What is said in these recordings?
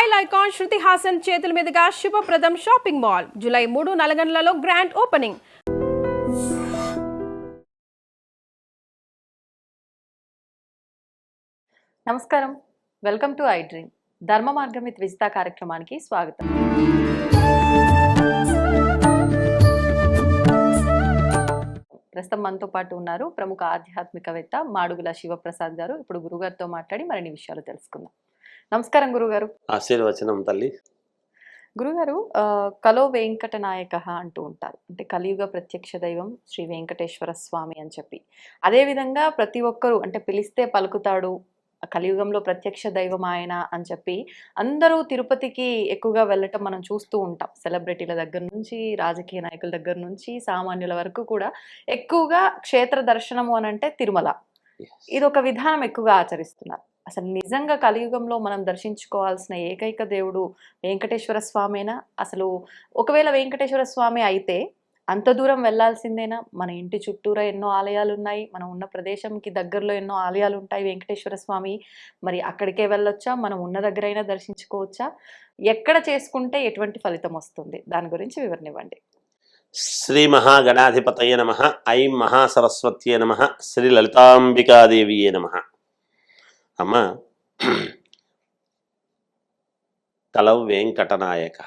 Style icon Shruti Haasan చేతుల మీదుగా Shubhapradam shopping mall July 3 నల్గొండలలో గ్రాండ్ ఓపెనింగ్. నమస్కారం, వెల్కమ్ టు ఐ డ్రీమ్. ధర్మ మార్గం విత్ విజిత కార్యక్రమానికి స్వాగతం. ప్రస్తుతం మనతో పాటు ఉన్నారు ప్రముఖ ఆధ్యాత్మికవేత్త మాడుగుల శివప్రసాద్ గారు. ఇప్పుడు గురుగారితో మాట్లాడి మరిన్ని విషయాలు తెలుసుకుందాం. నమస్కారం గురుగారు. ఆశీర్వచనం తల్లి. గురుగారు, కలో వెంకట నాయక అంటూ ఉంటారు, అంటే కలియుగ ప్రత్యక్ష దైవం శ్రీ వెంకటేశ్వర స్వామి అని చెప్పి. అదేవిధంగా ప్రతి ఒక్కరూ అంటే పిలిస్తే పలుకుతాడు, కలియుగంలో ప్రత్యక్ష దైవం ఆయన అని చెప్పి అందరూ తిరుపతికి ఎక్కువగా వెళ్ళటం మనం చూస్తూ ఉంటాం. సెలబ్రిటీల దగ్గర నుంచి, రాజకీయ నాయకుల దగ్గర నుంచి, సామాన్యుల వరకు కూడా ఎక్కువగా క్షేత్ర దర్శనము అని అంటే తిరుమల, ఇది ఒక విధానం ఎక్కువగా ఆచరిస్తున్నారు. అసలు నిజంగా కలియుగంలో మనం దర్శించుకోవాల్సిన ఏకైక దేవుడు వెంకటేశ్వర స్వామేనా? అసలు ఒకవేళ వెంకటేశ్వర స్వామి అయితే అంత దూరం వెళ్లాల్సిందేనా? మన ఇంటి చుట్టూరా ఎన్నో ఆలయాలు ఉన్నాయి, మనం ఉన్న ప్రదేశంకి దగ్గరలో ఎన్నో ఆలయాలు ఉంటాయి వెంకటేశ్వర స్వామి. మరి అక్కడికే వెళ్ళొచ్చా? మనం ఉన్న దగ్గరైనా దర్శించుకోవచ్చా? ఎక్కడ చేసుకుంటే ఎటువంటి ఫలితం వస్తుంది? దాని గురించి వివరణ ఇవ్వండి. శ్రీ మహాగణాధిపతయ నమః. ఐం మహాసరస్వత్యే నమః. శ్రీ లలితాంబికాదేవియే నమః. అమ్మ, కలౌ వెంకటనాయక.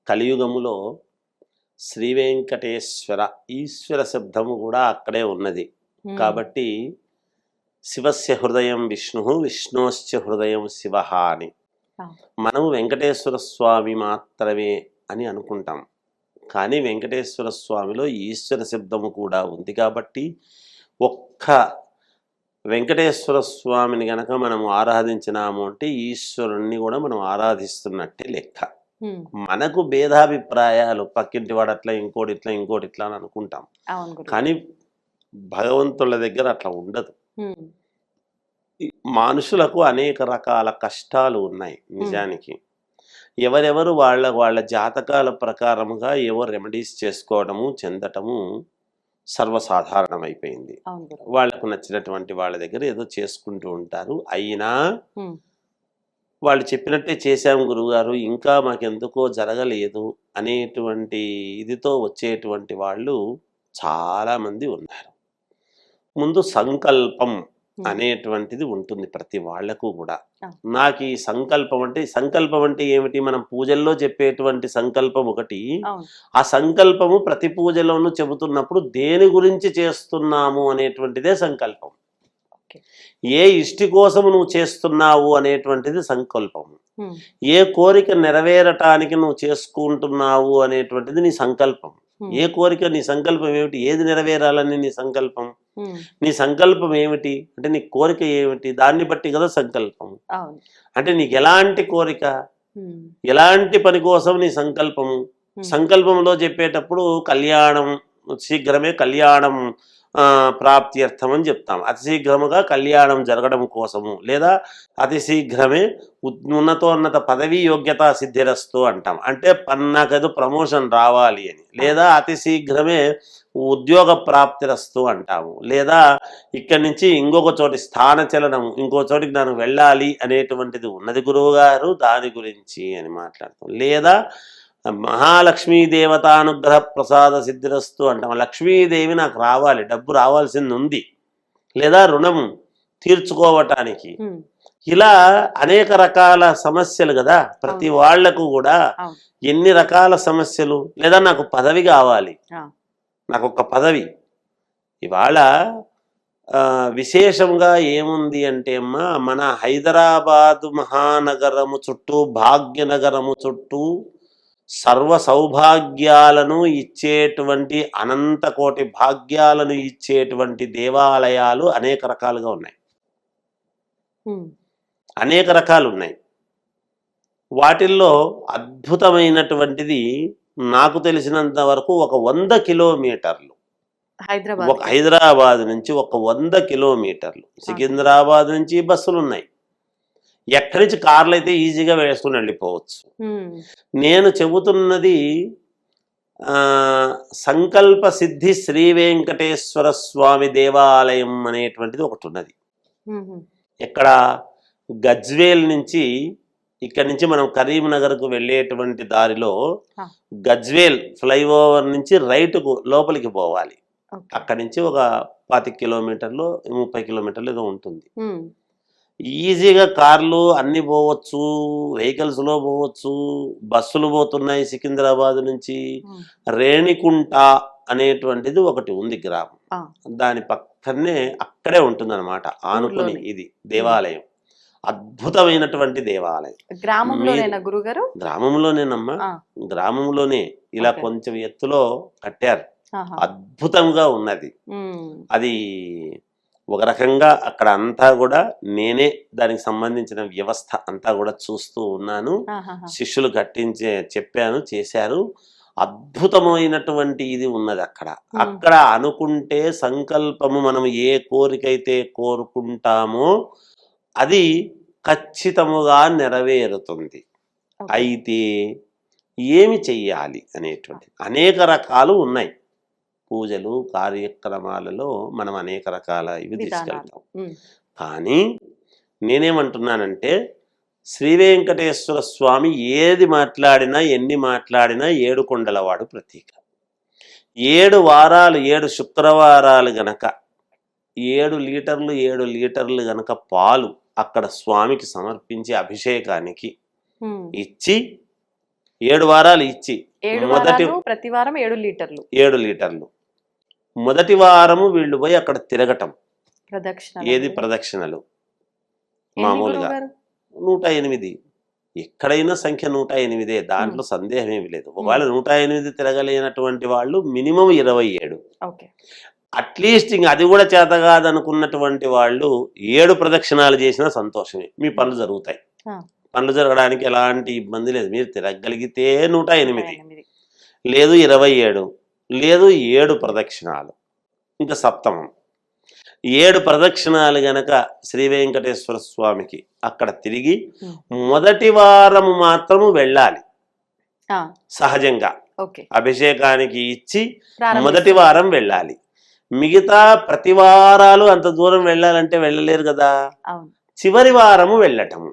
కలియుగములో శ్రీ వెంకటేశ్వర ఈశ్వర శబ్దము కూడా అక్కడే ఉన్నది. కాబట్టి శివస్య హృదయం విష్ణు, విష్ణోశ్చ హృదయం శివ అని మనము వెంకటేశ్వర స్వామి మాత్రమే అని అనుకుంటాం. కానీ వెంకటేశ్వర స్వామిలో ఈశ్వర శబ్దము కూడా ఉంది. కాబట్టి ఒక్క వెంకటేశ్వర స్వామిని గనక మనము ఆరాధించినాము అంటే ఈశ్వరుణ్ణి కూడా మనం ఆరాధిస్తున్నట్టే లెక్క. మనకు భేదాభిప్రాయాలు, పక్కింటి వాడు అట్లా, ఇంకోటి ఇట్లా, ఇంకోటి ఇట్లా అని అనుకుంటాం. కానీ భగవంతుల దగ్గర అట్లా ఉండదు. మనుషులకు అనేక రకాల కష్టాలు ఉన్నాయి. నిజానికి ఎవరెవరు వాళ్ళ జాతకాల ప్రకారముగా ఎవరు రెమెడీస్ చేసుకోవడము, చెందటము సర్వసాధారణమైపోయింది. వాళ్లకు నచ్చినటువంటి వాళ్ళ దగ్గర ఏదో చేసుకుంటూ ఉంటారు. అయినా వాళ్ళు చెప్పినట్టే చేశాము గురువుగారు, ఇంకా మాకెందుకో జరగలేదు అనేటువంటి ఇదితో వచ్చేటువంటి వాళ్ళు చాలామంది ఉన్నారు. ముందు సంకల్పం అనేటువంటిది ఉంటుంది ప్రతి వాళ్లకు కూడా. నాకు ఈ సంకల్పం అంటే ఏమిటి? మనం పూజల్లో చెప్పేటువంటి సంకల్పం ఒకటి. ఆ సంకల్పము ప్రతి పూజలోనూ చెబుతున్నప్పుడు దేని గురించి చేస్తున్నాము అనేటువంటిదే సంకల్పం. ఏ ఇష్టి కోసము నువ్వు చేస్తున్నావు అనేటువంటిది సంకల్పము. ఏ కోరిక నెరవేరటానికి నువ్వు చేసుకుంటున్నావు అనేటువంటిది నీ సంకల్పం. ఏ కోరిక, నీ సంకల్పం ఏమిటి? ఏది నెరవేరాలని నీ సంకల్పం? నీ సంకల్పం ఏమిటి అంటే నీ కోరిక ఏమిటి? దాన్ని బట్టి కదా సంకల్పం. అంటే నీకు ఎలాంటి కోరిక, ఎలాంటి పని కోసం నీ సంకల్పము. సంకల్పంలో చెప్పేటప్పుడు కళ్యాణం, శీఘ్రమే కళ్యాణం ప్రాప్త్యర్థం అని చెప్తాం. అతి శీఘ్రముగా కళ్యాణం జరగడం కోసము, లేదా అతి శీఘ్రమే ఉన్నతోన్నత పదవీ యోగ్యత సిద్ధిరస్తు అంటాం. అంటే నాకేదో ప్రమోషన్ రావాలి అని, లేదా అతి శీఘ్రమే ఉద్యోగ ప్రాప్తిరస్తు అంటాము, లేదా ఇక్కడి నుంచి ఇంకొక చోటి స్థానచలనం, ఇంకో చోటికి నేను వెళ్ళాలి అనేటువంటిది ఉన్నది గురువు గారు, దాని గురించి అని మాట్లాడతాం. లేదా మహాలక్ష్మీ దేవతానుగ్రహ ప్రసాద సిద్ధిరస్తు అంటాం. లక్ష్మీదేవి నాకు రావాలి, డబ్బు రావాల్సింది ఉంది, లేదా రుణం తీర్చుకోవటానికి. ఇలా అనేక రకాల సమస్యలు కదా ప్రతి వాళ్లకు కూడా. ఎన్ని రకాల సమస్యలు. లేదా నాకు పదవి కావాలి, నాకు ఒక పదవి. ఇవాళ విశేషంగా ఏముంది అంటే అమ్మా, మన హైదరాబాదు మహానగరము చుట్టూ, భాగ్యనగరము చుట్టూ సర్వ సౌభాగ్యాలను ఇచ్చేటువంటి, అనంత కోటి భాగ్యాలను ఇచ్చేటువంటి దేవాలయాలు అనేక రకాలుగా ఉన్నాయి. అనేక రకాలు ఉన్నాయి. వాటిల్లో అద్భుతమైనటువంటిది నాకు తెలిసినంత వరకు ఒక 100 కిలోమీటర్లు హైదరాబాద్ నుంచి, ఒక 100 కిలోమీటర్లు. సికింద్రాబాద్ నుంచి బస్సులు ఉన్నాయి. ఎక్కడి నుంచి కార్లు అయితే ఈజీగా వేసుకుని వెళ్ళిపోవచ్చు. నేను చెబుతున్నది సంకల్ప సిద్ధి శ్రీ వెంకటేశ్వర స్వామి దేవాలయం అనేటువంటిది ఒకటి ఉన్నది. ఇక్కడ గజ్వేల్ నుంచి ఇక్కడి నుంచి మనం కరీంనగర్కు వెళ్ళేటువంటి దారిలో ఆ. గజ్వేల్ ఫ్లైఓవర్ నుంచి రైట్కు లోపలికి పోవాలి. ఓకే. అక్కడి నుంచి ఒక 25 కిలోమీటర్లు 30 కిలోమీటర్లు ఏదో ఉంటుంది. ఉమ్, ఈజీగా కార్లు అన్ని పోవచ్చు, వెహికల్స్లో పోవచ్చు, బస్సులు పోతున్నాయి సికింద్రాబాద్ నుంచి. ఉమ్, రేణికుంట అనేటువంటిది ఒకటి ఉంది గ్రామం, ఆ, దాని పక్కనే అక్కడే ఉంటుందన్నమాట, ఆనుకుని ఊర్లోనే. ఇది దేవాలయం, అద్భుతమైనటువంటి దేవాలయం. గ్రామంలోనేనా గురుగారు? గ్రామంలోనేనమ్మా, ఆ, గ్రామంలోనే ఇలా ఓకే. కొంచెం ఎత్తులో కట్టారు, ఆహా. అద్భుతంగా ఉన్నది. ఉమ్, అది ఒక రకంగా అక్కడ అంతా కూడా నేనే దానికి సంబంధించిన వ్యవస్థ అంతా కూడా చూస్తూ ఉన్నాను. ఆహాహా. శిష్యులు చెప్పాను, చేశారు. అద్భుతమైనటువంటి ఇది ఉన్నది అక్కడ. అక్కడ అనుకుంటే సంకల్పము, మనం ఏ కోరికైతే కోరుకుంటామో అది ఖచ్చితముగా నెరవేరుతుంది. ఓకే. అయితే ఏమి చెయ్యాలి అనేటువంటి అనేక రకాలు ఉన్నాయి. పూజలు కార్యక్రమాలలో మనం అనేక రకాల ఇవి విధానాలు. తీసుకెళ్తాం. ఉమ్, కానీ నేనేమంటున్నానంటే, శ్రీ వెంకటేశ్వర స్వామి ఏది మాట్లాడినా ఎన్ని మాట్లాడినా 7 కొండలవాడు ప్రతీక. 7 వారాలు 7 శుక్రవారాలు గనక 7 లీటర్లు గనక పాలు అక్కడ స్వామికి సమర్పించి అభిషేకానికి ఉమ్. ఇచ్చి 7 వారాలు ఇచ్చి 7 మొదటి వారాలు ప్రతి వారం 7 లీటర్లు 7 లీటర్లు మొదటి వారము వీళ్ళు పోయి అక్కడ తిరగటం. ప్రదక్షిణ. ఏది ప్రదక్షిణలు మామూలుగా గురుగారు? 108. ఎక్కడైనా సంఖ్య 108, దాంట్లో సందేహం ఏమి లేదు. ఒకవేళ 108 తిరగలేనటువంటి వాళ్ళు మినిమం 27. ఓకే. అట్లీస్ట్ ఇంక అది కూడా చేత కాదనుకున్నటువంటి వాళ్ళు 7 ప్రదక్షిణాలు చేసినా సంతోషమే, మీ పనులు జరుగుతాయి. ఆ. పనులు జరగడానికి ఎలాంటి ఇబ్బంది లేదు. మీరు తిరగలిగితే 108, 8. లేదు 27, లేదు 7 ప్రదక్షిణాలు, ఇంకా సప్తమం. 7 ప్రదక్షిణాలు గనక శ్రీ వెంకటేశ్వర స్వామికి అక్కడ తిరిగి మొదటి వారము మాత్రము వెళ్ళాలి. ఆ, సహజంగా ఓకే. అభిషేకానికి ఇచ్చి ప్రారంభిస్తాం. మొదటి వారం వెళ్ళాలి. మిగతా ప్రతి వారాలు అంత దూరం వెళ్ళాలంటే వెళ్ళలేరు కదా. అవును. చివరి వారము వెళ్ళటము.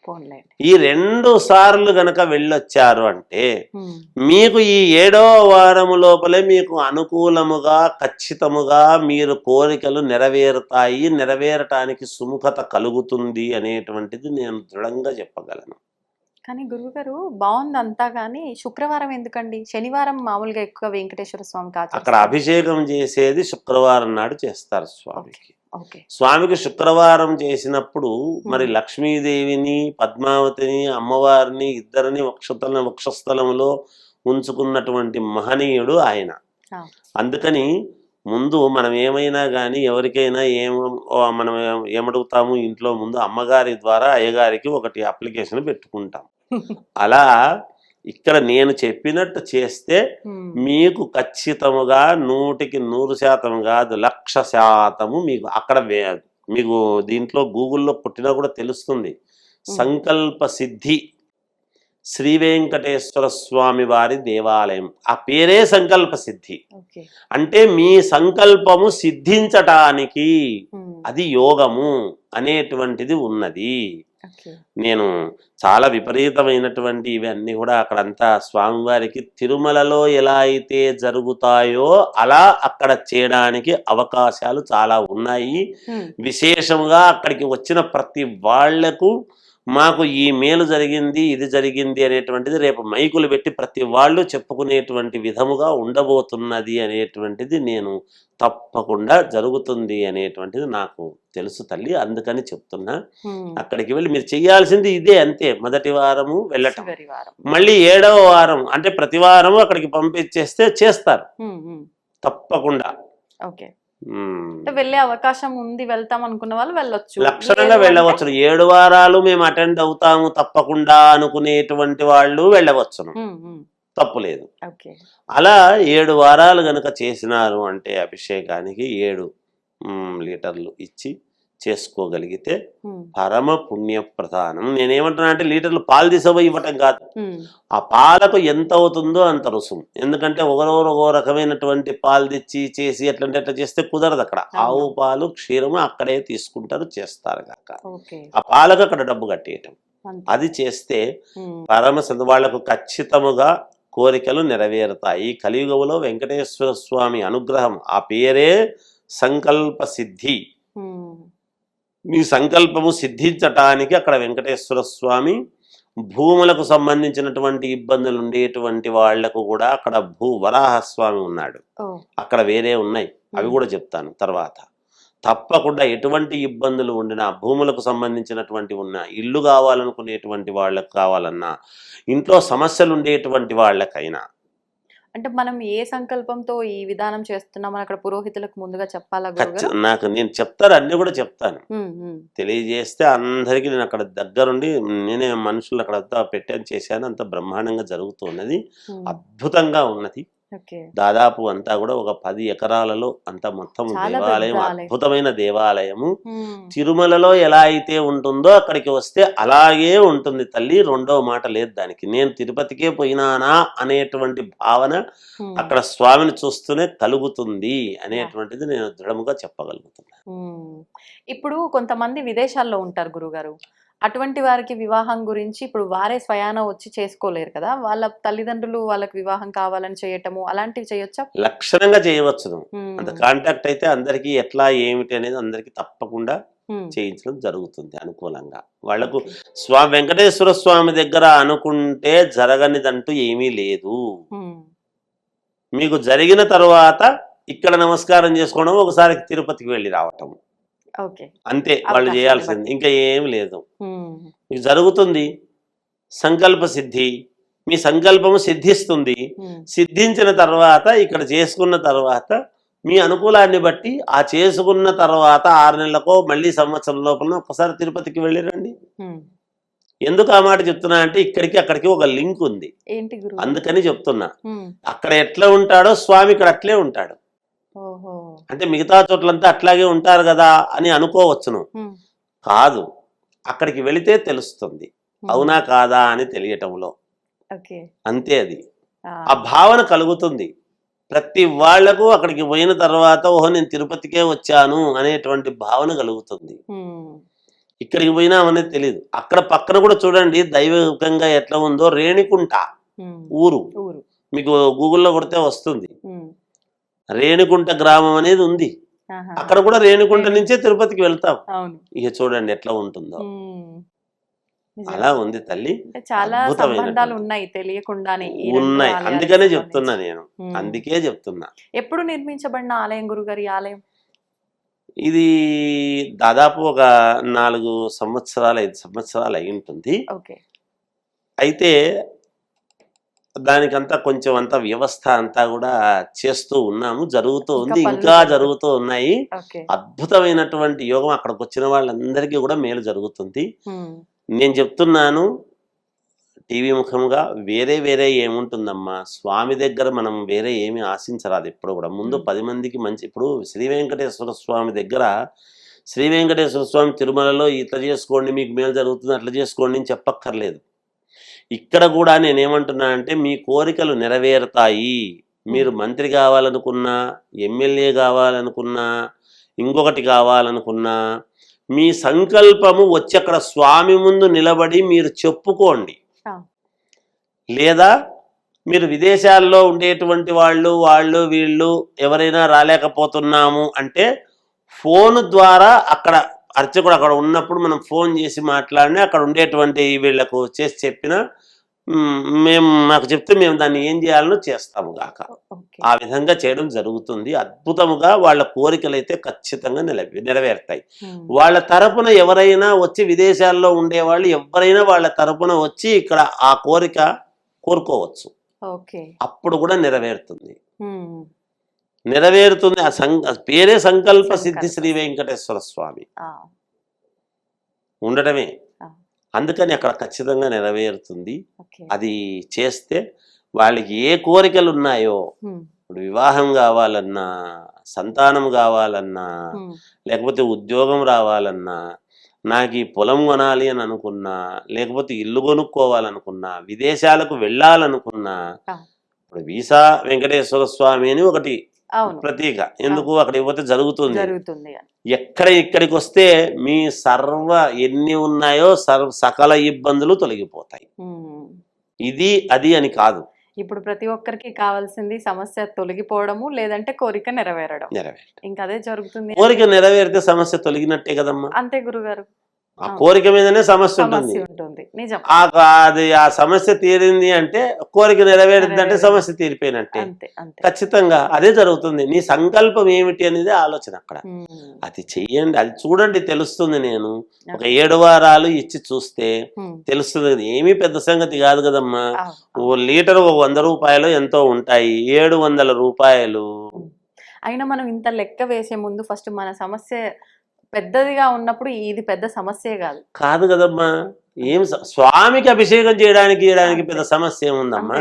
పోన్లేండి. ఈ 2 సార్లు గనక వెళ్ళొచ్చారు అంటే ఉమ్, మీకు ఈ 7వ వారము లోపలే మీకు అనుకూలముగా ఖచ్చితముగా మీరు కోరికలు నెరవేరుతాయి, నెరవేరటానికి సుముఖత కలుగుతుంది అనేటువంటిది నేను దృఢంగా చెప్పగలను. కానీ గురువుగారు బాగుంది అంతా, కానీ శుక్రవారం ఎందుకండి? శనివారం మామూలుగా ఎక్కువ వెంకటేశ్వర స్వామికి అక్కడ ఆచరిస్తారు. అభిషేకం చేసేది శుక్రవారం నాడు చేస్తారు స్వామికి. ఓకే. స్వామికి శుక్రవారం చేసినప్పుడు మరి లక్ష్మీదేవిని పద్మావతిని అమ్మవారిని ఇద్దరిని వక్షస్థలంలో ఉంచుకున్నటువంటి మహనీయుడు ఆయన. ఆ. అందుకని ముందు మనం ఏమైనా కానీ ఎవరికైనా మనం ఏమడుగుతాము, ఇంట్లో ముందు అమ్మగారి ద్వారా అయ్యగారికి ఒకటి అప్లికేషన్ పెట్టుకుంటాం. అలా ఇక్కడ నేను చెప్పినట్టు చేస్తే ఉమ్, మీకు ఖచ్చితముగా 100కి 100% కాదు 1,00,000% మీకు అక్కడ మీకు దీంట్లో గూగుల్లో కొట్టినా కూడా తెలుస్తుంది. సంకల్ప సిద్ధి శ్రీ వెంకటేశ్వర స్వామి వారి దేవాలయం, ఆ పేరే సంకల్ప సిద్ధి. ఓకే. అంటే మీ సంకల్పము సిద్ధించటానికి ఉమ్, అది యోగము అనేటువంటిది ఉన్నది. ఓకే. నేను చాలా విపరీతమైనటువంటి ఇవన్నీ కూడా అక్కడంతా స్వామివారికి తిరుమలలో ఎలా అయితే జరుగుతాయో అలా అక్కడ చేయడానికి అవకాశాలు చాలా ఉన్నాయి. ఉమ్, విశేషంగా అక్కడికి వచ్చిన ప్రతి వాళ్లకు మాకు ఈ మేలు జరిగింది, ఇది జరిగింది అనేటువంటిది రేపు మైకులు పెట్టి ప్రతి వాళ్ళు చెప్పుకునేటువంటి విధముగా ఉండబోతున్నది అనేటువంటిది నేను తప్పకుండా జరుగుతుంది అనేటువంటిది నాకు తెలుసు తల్లి. అందుకని చెప్తున్నా, ఉమ్, అక్కడికి వెళ్ళి మీరు చేయాల్సింది ఇదే, అంతే. మొదటి వారము వెళ్ళటం, చివరి వారం. మళ్ళీ 7వ వారం అంటే ప్రతి వారము అక్కడికి పంపించేస్తే చేస్తారు ఉమ్, ఉమ్, తప్పకుండా. ఓకే. ఉమ్. అంటే వెళ్ళే అవకాశం ఉంది, వెళ్తాం అనుకున్న వాళ్ళు వెళ్ళొచ్చు. లక్షణంగా లేదు వెళ్ళవచ్చు. 7 వారాలు మేము అటెండ్ అవుతాము తప్పకుండా అనుకునేటువంటి వాళ్ళు వెళ్ళవచ్చును, అంటే ఉమ్, ఉమ్, తప్పులేదు. ఓకే. అలా 7 వారాలు గనక చేసినారు అంటే అభిషేకానికి 7 లీటర్లు ఇచ్చి చేసుకోగలిగితే ఉమ్, పరమ పుణ్య ప్రధానం. నేనేమంటున్నా అంటే లీటర్లు పాలు తీసపోయి ఇవ్వటం కాదు, ఉమ్, ఆ పాలకు ఎంత అవుతుందో అంత రుసుము. ఎందుకంటే ఒకరొకరు ఒక రకమైనటువంటి పాలు తెచ్చి చేసి ఎట్లంటే ఎట్లా చేస్తే కుదరదు. అక్కడ ఆవు పాలు క్షీరము అక్కడే తీసుకుంటారు, చేస్తారు కాక ఓకే. ఆ పాలకు అక్కడ డబ్బు కట్టేయటం. అంతే. అది చేస్తే ఉమ్, వాళ్లకు ఖచ్చితముగా కోరికలు నెరవేరుతాయి. కలియుగంలో వెంకటేశ్వర స్వామి అనుగ్రహం, ఆ పేరే సంకల్ప సిద్ధి. ఉమ్, మీ సంకల్పము సిద్ధించటానికి అక్కడ వెంకటేశ్వర స్వామి, భూములకు సంబంధించినటువంటి ఇబ్బందులు ఉండేటువంటి వాళ్లకు కూడా అక్కడ వరాహస్వామి ఉన్నాడు. ఓ, అక్కడ వేరే ఉన్నాయి, అవి కూడా చెప్తాను తర్వాత. తప్పకుండా ఎటువంటి ఇబ్బందులు ఉండినా, భూములకు సంబంధించినటువంటి ఉన్నా, ఇల్లు కావాలనుకునేటువంటి వాళ్ళకు కావాలన్నా, ఇంట్లో సమస్యలు ఉండేటువంటి వాళ్ళకైనా, అంటే మనం ఏ సంకల్పంతో ఈ విధానం చేస్తున్నామని అక్కడ పురోహితులకు ముందుగా చెప్పాలా గురుగారు? నేను చెప్తాను, అన్నీ కూడా చెప్తాను. ఉమ్, ఉమ్, తెలియజేస్తే అందరికీ నేను అక్కడ దగ్గరుండి నేనే మనుషులు అక్కడ అంతా పెట్టాను, చేశాను. అంత బ్రహ్మాండంగా జరుగుతున్నది, ఉమ్, అద్భుతంగా ఉన్నది. ఓకే. దాదాపు అంతా కూడా ఒక 10 ఎకరాలలో అంత మొత్తం చాలా దేవాలయం, పెద్ద ఆలయం. అద్భుతమైన దేవాలయము. ఉమ్, తిరుమలలో ఎలా అయితే ఉంటుందో అక్కడికి వస్తే అలాగే ఉంటుంది తల్లి, రెండో మాట లేదు దానికి. నేను తిరుపతికే పోయినానా అనేటువంటి భావన ఉమ్, అక్కడ స్వామిని చూస్తూనే కలుగుతుంది అనేటువంటిది నేను దృఢముగా చెప్పగలుగుతున్నాను. ఉమ్. ఇప్పుడు కొంతమంది విదేశాల్లో ఉంటారు గురుగారు, అటువంటి వారికి వివాహం గురించి ఇప్పుడు వారే స్వయాన వచ్చి చేసుకోలేరు కదా, వాళ్ళ తల్లిదండ్రులు వాళ్ళకి వివాహం కావాలని చేయటము అలాంటివి చేయొచ్చా? లక్షణంగా చేయవచ్చును. ఉమ్, అంత కాంటాక్ట్ అయితే అందరికీ ఎట్లా ఏమిటి అనేది అందరికీ తప్పకుండా ఉమ్, చేయించడం జరుగుతుంది అనుకూలంగా. వాళ్లకు ఓకే. స్వామి వెంకటేశ్వర స్వామి దగ్గర అనుకుంటే జరగనిదంటూ ఏమీ లేదు. ఉమ్, మీకు జరిగిన తర్వాత ఇక్కడ నమస్కారం చేసుకోవడం, ఒకసారి తిరుపతికి వెళ్ళి రావటం, ఓకే. అంతే వాళ్ళు అవకాశాన్ని చేయాల్సింది, బట్టి. ఇంకా ఏం లేదు. ఉమ్, మీకు జరుగుతుంది సంకల్ప సిద్ధి, మీ సంకల్పము సిద్ధిస్తుంది. ఉమ్, సిద్ధించిన తర్వాత ఇక్కడ చేసుకున్న తర్వాత మీ అనుకూలాన్ని బట్టి ఆ చేసుకున్న తర్వాత 6 నెలలకో మళ్ళీ సంవత్సరం లోపల ఒకసారి తిరుపతికి వెళ్ళిరండి. ఉమ్. ఎందుకు ఆ మాట చెప్తున్నా అంటే ఇక్కడికి అక్కడికి ఒక లింక్ ఉంది, ఏంటి గురు? అందుకని చెప్తున్నా. ఉమ్, అక్కడ ఎట్లా ఉంటాడో స్వామి ఇక్కడ అట్లే ఉంటాడు. ఓహో. అంటే మిగతా చోట్లంతా అట్లాగే ఉంటారు కదా అని అనుకోవచ్చును, ఉమ్, కాదు. అక్కడికి వెళితే తెలుస్తుంది, ఉమ్, అవునా కాదా అని తెలియటంలో. ఓకే. అంతే, అది ఆ, ఆ భావన కలుగుతుంది ప్రతి వాళ్లకు. అక్కడికి పోయిన తర్వాత ఓహో నేను తిరుపతికే వచ్చాను అనేటువంటి భావన కలుగుతుంది. ఉమ్, ఇక్కడికి పోయినా అనేది తెలియదు. అక్కడ పక్కన కూడా చూడండి దైవికంగా ఎట్లా ఉందో, రేణికుంట ఉమ్, ఊరు, ఊరు. మీకు గూగుల్లో కొడితే వస్తుంది. ఉమ్, రేణికుంట గ్రామం అనేది ఉంది. ఆహా. అక్కడ కూడా రేణికుంట నుంచే తిరుపతికి వెళ్తాం. అవును. ఇక చూడండి ఎట్లా ఉంటుందో. ఉమ్, నిజమే. అలా ఉంది తల్లి, అంటే చాలా అద్భుతమైనటువంటి. సంబంధాలు ఉన్నాయి తెలియకుండానే ఈ రెండు ఉన్నాయి, ఆలయాలకు అందుకనే సంబంధించి. చెప్తున్నా నేను, ఉమ్. అందుకే చెప్తున్నా. ఎప్పుడు నిర్మించబడిన ఆలయం గురుగారు ఈ ఆలయం? ఇది దాదాపు ఒక 4 సంవత్సరాలు 5 సంవత్సరాలు అయి ఉంటుంది. ఓకే. అయితే దానికంతా కొంచెం అంతా వ్యవస్థ అంతా కూడా చేస్తూ ఉన్నాము, జరుగుతూ ఉంది, పనులు ఇంకా జరుగుతూ- జరుగుతూ ఉన్నాయి. ఓకే. అద్భుతమైనటువంటి యోగం, అక్కడికి వచ్చిన వాళ్ళందరికీ కూడా మేలు జరుగుతుంది. ఉమ్, నేను చెప్తున్నాను టీవీ ముఖంగా, వేరే వేరే ఏముంటుందమ్మా, స్వామి దగ్గర మనం వేరే ఏమి ఆశించరాదు ఎప్పుడు కూడా. ముందు 10 మందికి మంచి, ఇప్పుడు శ్రీ వెంకటేశ్వర స్వామి దగ్గర, శ్రీ వెంకటేశ్వర స్వామి తిరుమలలో ఇట్లా చేసుకోండి మీకు మేలు జరుగుతుంది, అట్లా చేసుకోండి అని చెప్పక్కర్లేదు. ఇక్కడ కూడా నేనేమంటున్నానంటే మీ కోరికలు నెరవేరుతాయి. మీరు మంత్రి కావాలనుకున్నా, ఎమ్మెల్యే కావాలనుకున్నా, ఇంకొకటి కావాలనుకున్నా, మీ సంకల్పము వచ్చి అక్కడ స్వామి ముందు నిలబడి మీరు చెప్పుకోండి. ఆ, లేదా మీరు విదేశాల్లో ఉండేటువంటి వాళ్ళు వీళ్ళు ఎవరైనా రాలేకపోతున్నాము అంటే ఫోన్ ద్వారా అక్కడ అర్చకుడు అక్కడ ఉన్నప్పుడు మనం ఫోన్ చేసి మాట్లాడినా, అక్కడ ఉండేటువంటి వీళ్లకు చేసి చెప్పినా మేము మాకు చెప్తే మేము దాన్ని ఏం చేయాలనో చేస్తాము గాక. ఓకే. ఆ విధంగా చేయడం జరుగుతుంది. అద్భుతముగా వాళ్ళ కోరికలు అయితే ఖచ్చితంగా నెరవేరుతాయి. ఉమ్, వాళ్ళ తరపున ఎవరైనా వచ్చి, విదేశాల్లో ఉండేవాళ్ళు ఎవరైనా వాళ్ళ తరపున వచ్చి ఇక్కడ ఆ కోరిక కోరుకోవచ్చు, ఓకే. అప్పుడు కూడా నెరవేరుతుంది. ఉమ్, నెరవేరుతుంది. ఆ పేరే సంకల్ప సిద్ధి సంకల్ప శ్రీ వెంకటేశ్వర స్వామి ఆ, ఉండటమే. ఆ, అందుకని అక్కడ ఖచ్చితంగా నెరవేరుతుంది. ఓకే. అది చేస్తే వాళ్ళకి ఏ కోరికలు ఉన్నాయో, ఉమ్, ఇప్పుడు వివాహం కావాలన్నా, సంతానం కావాలన్నా, ఉమ్, లేకపోతే ఉద్యోగం రావాలన్నా, నాకు ఈ పొలం కొనాలి అని అనుకున్నా, లేకపోతే ఇల్లు కొనుక్కోవాలనుకున్నా, విదేశాలకు వెళ్ళాలనుకున్నా, ఆ, ఇప్పుడు వీసా వెంకటేశ్వర స్వామి అని ఒకటి అవును. ప్రతీక. ఎందుకు అక్కడ ఇవ్వతే జరుగుతుంది. జరుగుతుంది అని. ఇక్కడికి వస్తే మీ ఎన్ని ఉన్నాయో సకల ఇబ్బందులు తొలగిపోతాయి. ఉమ్. ఇది అది అని కాదు, ఇప్పుడు ప్రతి ఒక్కరికి కావాల్సింది సమస్య తొలగిపోవడము, లేదంటే కోరిక నెరవేరడం. ఇంకా అదే జరుగుతుంది. కోరిక నెరవేరితే సమస్య తొలగినట్టే కదమ్మా. అంతే గురుగారు. ఆ కోరిక మీదనే సమస్య ఉంటుంది. సమస్య ఉంటుంది, నిజం. ఆ సమస్య తీరింది అంటే, కోరిక నెరవేరింది అంటే సమస్య తీరిపోయినట్టే. అంతే అంతే. ఖచ్చితంగా అదే జరుగుతుంది. నీ సంకల్పం ఏమిటి అనేది ఆలోచన అక్కడ. అది చెయ్యండి, అది చూడండి, తెలుస్తుంది. నేను ఒక 7 వారాలు ఇచ్చి చూస్తే తెలుస్తుంది. ఏమీ పెద్ద సంగతి కాదు కదమ్మా. ఓ లీటర్ 100 రూపాయలు ఎంతో ఉంటాయి, 700 రూపాయలు. అయినా మనం ఇంత లెక్క వేసే ముందు ఫస్ట్ మన సమస్య పెద్దదిగా ఉన్నప్పుడు ఇది పెద్ద సమస్యే కాదు కదమ్మా. ఏం స్వామికి అభిషేకం చేయడానికి పెద్ద సమస్య ఏముందమ్మా.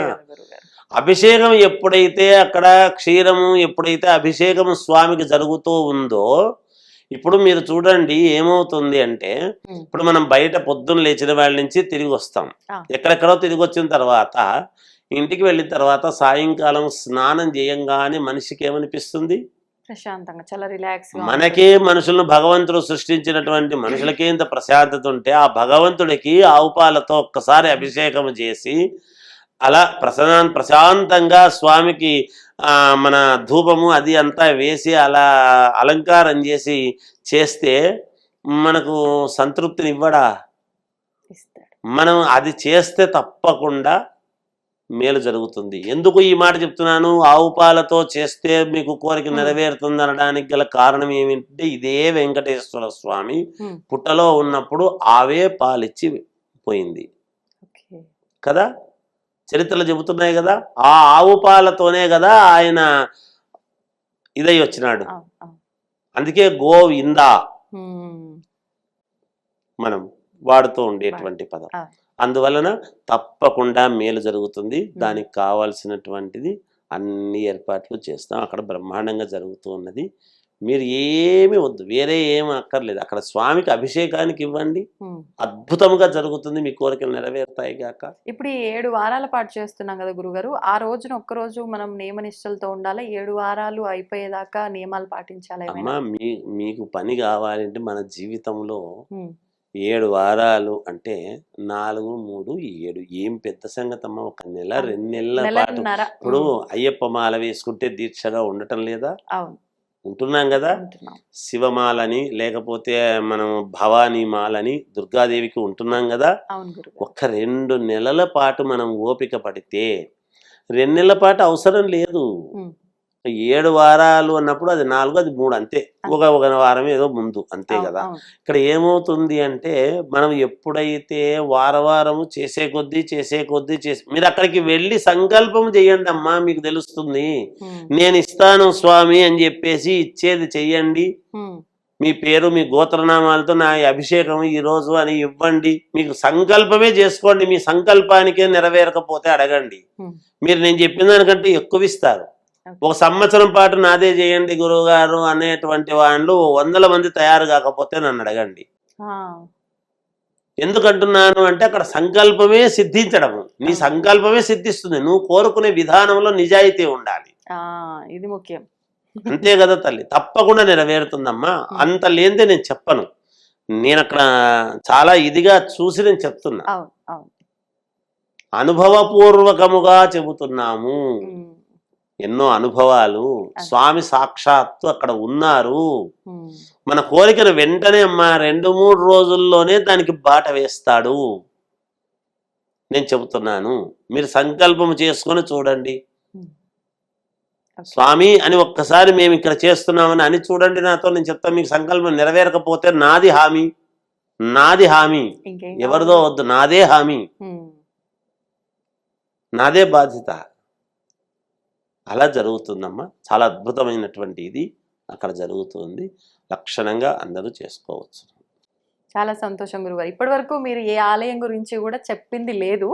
అభిషేకం ఎప్పుడైతే అక్కడ క్షీరము ఎప్పుడైతే అభిషేకం స్వామికి జరుగుతూ ఉందో, ఇప్పుడు మీరు చూడండి ఏమవుతుంది అంటే, ఇప్పుడు మనం బయట పొద్దున్న లేచిన వాళ్ళ నుంచి తిరిగి వస్తాం. ఎక్కడెక్కడో తిరిగి వచ్చిన తర్వాత ఇంటికి వెళ్ళిన తర్వాత సాయంకాలం స్నానం చేయంగానే మనిషికి ఏమనిపిస్తుంది? ప్రశాంతంగా, చాలా రిలాక్స్. మనకే మనుషులను భగవంతుడు సృష్టించినటువంటి మనుషులకే ఇంత ప్రశాంతత ఉంటే, ఆ భగవంతుడికి ఆవు పాలతో ఒక్కసారి అభిషేకం చేసి అలా ప్రశాంతంగా స్వామికి మన ధూపము అది అంతా వేసి అలా అలంకారం చేస్తే మనకు సంతృప్తిని ఇవ్వడా? మనం అది చేస్తే తప్పకుండా మేలు జరుగుతుంది. ఎందుకు ఈ మాట చెప్తున్నాను? ఆవు పాలతో చేస్తే మీకు కోరిక నెరవేరుతుంది అనడానికి గల కారణం ఏమిటంటే, ఇదే వెంకటేశ్వర స్వామి పుట్టలో ఉన్నప్పుడు ఆవే పాలిచ్చి పోయింది కదా, చరిత్రలు చెబుతున్నాయి కదా. ఆ ఆవు పాలతోనే కదా ఆయన ఇదై వచ్చినాడు. అందుకే గోవిందా మనం వాడుతూ ఉండేటువంటి పదం. అందువలన తప్పకుండా మేలు జరుగుతుంది. దానికి కావాల్సినటువంటిది అన్ని ఏర్పాట్లు చేస్తాం. అక్కడ బ్రహ్మాండంగా జరుగుతూ ఉన్నది. మీరు ఏమి వద్దు, వేరే ఏమి అక్కర్లేదు. అక్కడ స్వామికి అభిషేకానికి ఇవ్వండి, అద్భుతంగా జరుగుతుంది. మీ కోరికలు నెరవేరుతాయి గాక. ఇప్పుడు ఈ 7 వారాల పాటు చేస్తున్నాం కదా గురుగారు, ఆ రోజున ఒక్కరోజు మనం నియమనిష్టలతో ఉండాలి, 7 వారాలు అయిపోయేదాకా నియమాలు పాటించాలి. అమ్మా, మీకు పని కావాలంటే మన జీవితంలో 7 వారాలు అంటే 4, 3, 7 ఏం పెద్ద సంగతి అమ్మా. 1 నెల 2 నెలల పాటు ఇప్పుడు అయ్యప్ప మాల వేసుకుంటే దీక్షగా ఉండటం లేదా? ఉంటున్నాం కదా. శివమాలని లేకపోతే మనం భవానీ మాలని దుర్గాదేవికి ఉంటున్నాం కదా. 2 నెలల పాటు మనం ఓపిక పడితే, 2 నెలల పాటు అవసరం లేదు. 7 వారాలు అన్నప్పుడు అది 4, అది 3 అంతే. ఒక వారం ఏదో ముందు అంతే కదా. ఇక్కడ ఏమవుతుంది అంటే, మనం ఎప్పుడైతే వారము చేసే కొద్దీ మీరు అక్కడికి వెళ్ళి సంకల్పం చేయండి అమ్మా, మీకు తెలుస్తుంది. నేను ఇస్తాను స్వామి అని చెప్పేసి ఇచ్చేది చెయ్యండి. మీ పేరు మీ గోత్రనామాలతో నా అభిషేకం ఈ రోజు అని ఇవ్వండి. మీకు సంకల్పమే చేసుకోండి. మీ సంకల్పానికే నెరవేరకపోతే అడగండి. మీరు నేను చెప్పిన దానికంటే ఎక్కువ ఇస్తారు. 1 సంవత్సరం పాటు నాదే చేయండి గురువు గారు అనేటువంటి వాళ్ళు 100 మంది తయారు కాకపోతే నన్ను అడగండి. ఎందుకంటున్నాను అంటే, అక్కడ సంకల్పమే సిద్ధించడము. నీ సంకల్పమే సిద్ధిస్తుంది. నువ్వు కోరుకునే విధానంలో నిజాయితీ ఉండాలి. ఇది ముఖ్యం. అంతే కదా తల్లి, తప్పకుండా నెరవేరుతుందమ్మా. అంత లేనిదే నేను చెప్పను. నేను అక్కడ చాలా ఇదిగా చూసి నేను చెప్తున్నా, అనుభవపూర్వకముగా చెబుతున్నాము. ఎన్నో అనుభవాలు. స్వామి సాక్షాత్తు అక్కడ ఉన్నారు. మన కోరికను వెంటనే అమ్మా 2-3 రోజుల్లోనే దానికి బాట వేస్తాడు. నేను చెబుతున్నాను, మీరు సంకల్పం చేసుకొని చూడండి. స్వామి అని ఒక్కసారి మేము ఇక్కడ చేస్తున్నామని అని చూడండి నాతో. నేను చెప్తాను, మీకు సంకల్పం నెరవేరకపోతే నాది హామీ, ఎవరిదో వద్దు, నాదే హామీ, నాదే బాధ్యత. అలా జరుగుతుందమ్మా. చాలా అద్భుతమైనటువంటి ఇది అక్కడ జరుగుతుంది. లక్షణంగా అందరూ చేసుకోవచ్చు. చాలా సంతోషం గురుగారు. ఇప్పటి వరకు మీరు ఏ ఆలయం గురించి కూడా చెప్పింది లేదు.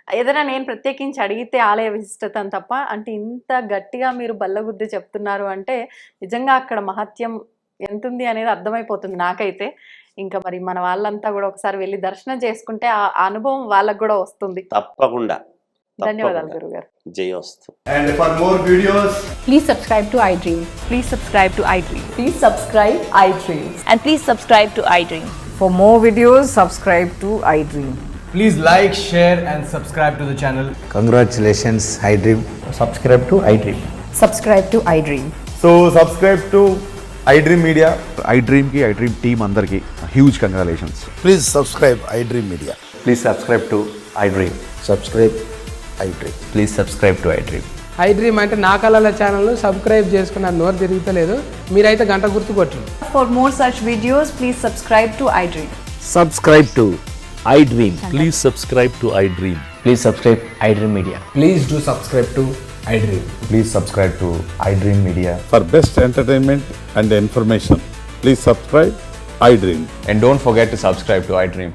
ఏదైనా నేను ప్రత్యేకించి అడిగితే ఆలయ విశిష్టతను తప్ప, అంటే ఇంత గట్టిగా మీరు బల్లగుద్ది చెప్తున్నారు అంటే నిజంగా అక్కడ మహత్యం ఎంతుంది అనేది అర్థమైపోతుంది నాకైతే. ఇంకా మరి మన వాళ్ళంతా కూడా ఒకసారి వెళ్ళి దర్శనం చేసుకుంటే ఆ అనుభవం వాళ్ళకు కూడా వస్తుంది. తప్పకుండా ధన్యవాదాలు గురుగారు. జయోస్తు. And for more videos, Please subscribe to iDream. Please subscribe to iDream. Please subscribe iDream. And please subscribe to iDream. For more videos, subscribe to iDream. please like, share, and subscribe to the channel. Congratulations, iDream. Subscribe to iDream. Subscribe to iDream. So subscribe to iDream Media. iDream की iDream team अंदर की huge congratulations. Please subscribe iDream Media. Please subscribe to iDream. Subscribe iDream. Please subscribe to iDream. iDream అంటే నా కళల ఛానల్ను subscribe చేసుకున్న నోరు తిరుగుతలేదు, మీరైతే గంట గుర్తు కొట్టండి. For more such videos, please subscribe to iDream. Subscribe to iDream. Please subscribe to iDream. Please subscribe iDream Media. Please do subscribe to iDream. Please subscribe to iDream Media. For best entertainment and information, please subscribe iDream. And don't forget to subscribe to iDream.